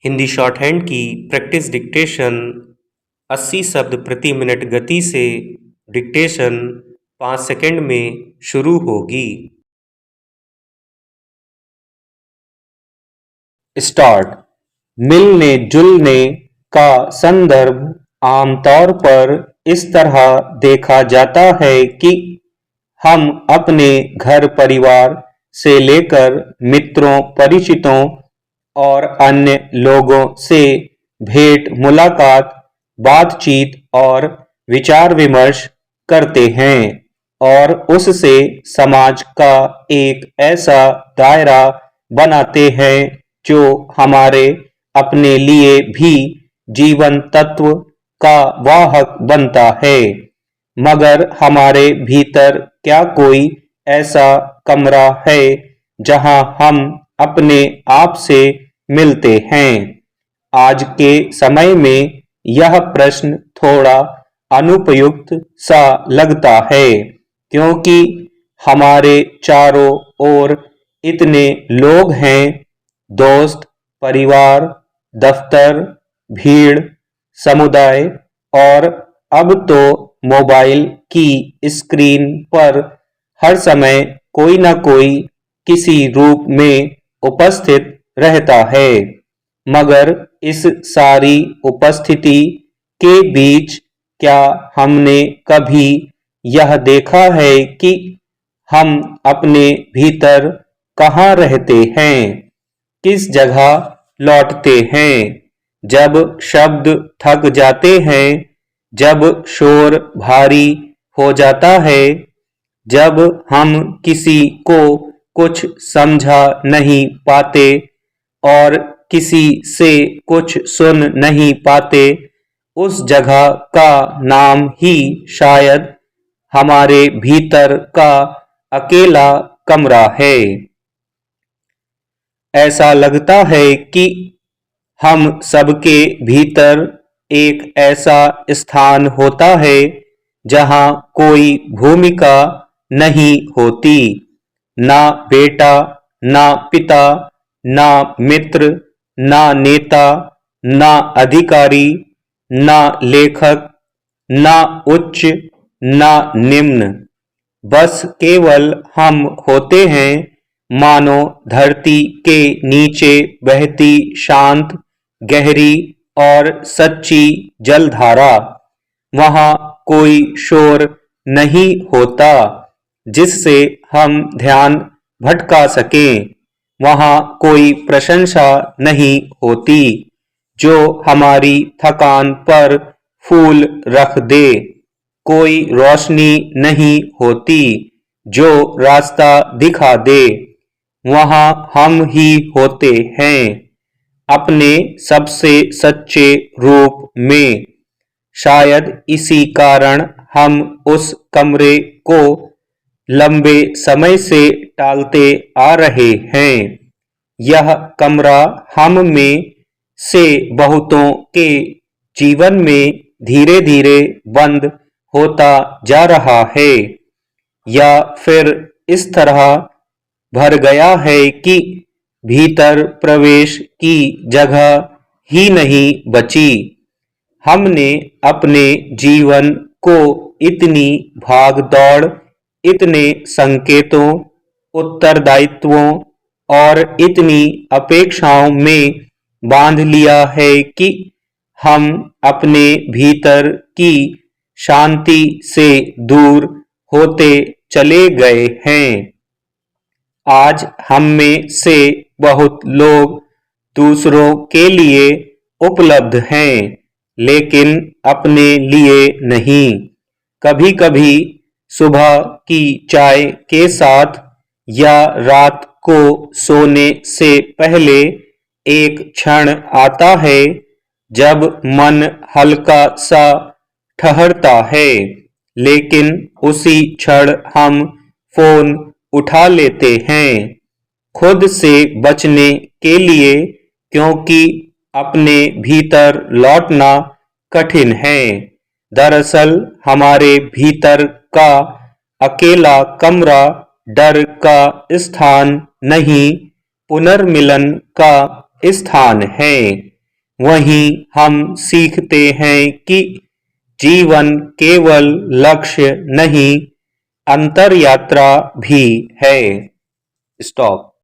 Hindi short hand की practice dictation 80 शब्द प्रति मिनट गति से डिक्टेशन 5 सेकंड में शुरू होगी। स्टार्ट। मिलने जुलने का संदर्भ आमतौर पर इस तरह देखा जाता है कि हम अपने घर परिवार से लेकर मित्रों परिचितों और अन्य लोगों से भेंट मुलाकात बातचीत और विचार विमर्श करते हैं और उससे समाज का एक ऐसा दायरा बनाते हैं जो हमारे अपने लिए भी जीवन तत्व का वाहक बनता है। मगर हमारे भीतर क्या कोई ऐसा कमरा है जहां हम अपने आप से मिलते हैं? आज के समय में यह प्रश्न थोड़ा अनुपयुक्त सा लगता है क्योंकि हमारे चारों ओर इतने लोग हैं, दोस्त, परिवार, दफ्तर, भीड़, समुदाय और अब तो मोबाइल की स्क्रीन पर हर समय कोई न कोई किसी रूप में उपस्थित रहता है। मगर इस सारी उपस्थिति के बीच क्या हमने कभी यह देखा है कि हम अपने भीतर कहाँ रहते हैं, किस जगह लौटते हैं जब शब्द थक जाते हैं, जब शोर भारी हो जाता है, जब हम किसी को कुछ समझा नहीं पाते और किसी से कुछ सुन नहीं पाते, उस जगह का नाम ही शायद हमारे भीतर का अकेला कमरा है। ऐसा लगता है कि हम सबके भीतर एक ऐसा स्थान होता है जहां कोई भूमिका नहीं होती, ना बेटा, ना पिता, ना मित्र, ना नेता, ना अधिकारी, ना लेखक, ना उच्च, ना निम्न। बस केवल हम होते हैं, मानो धरती के नीचे बहती शांत, गहरी और सच्ची जलधारा। वहां कोई शोर नहीं होता जिससे हम ध्यान भटका सकें, वहां कोई प्रशंसा नहीं होती जो हमारी थकान पर फूल रख दे, कोई रोशनी नहीं होती जो रास्ता दिखा दे। वहां हम ही होते हैं अपने सबसे सच्चे रूप में। शायद इसी कारण हम उस कमरे को लंबे समय से टालते आ रहे हैं। यह कमरा हम में से बहुतों के जीवन में धीरे धीरे बंद होता जा रहा है, या फिर इस तरह भर गया है कि भीतर प्रवेश की जगह ही नहीं बची। हमने अपने जीवन को इतनी भाग दौड़, इतने संकेतों, उत्तरदायित्वों और इतनी अपेक्षाओं में बांध लिया है कि हम अपने भीतर की शांति से दूर होते चले गए हैं। आज हम में से बहुत लोग दूसरों के लिए उपलब्ध हैं, लेकिन अपने लिए नहीं। कभी कभी सुबह की चाय के साथ या रात को सोने से पहले एक क्षण आता है जब मन हल्का सा ठहरता है, लेकिन उसी क्षण हम फोन उठा लेते हैं खुद से बचने के लिए, क्योंकि अपने भीतर लौटना कठिन है। दरअसल हमारे भीतर का अकेला कमरा डर का स्थान नहीं, पुनर्मिलन का स्थान है। वहीं हम सीखते हैं कि जीवन केवल लक्ष्य नहीं, अंतर यात्रा भी है। स्टॉप।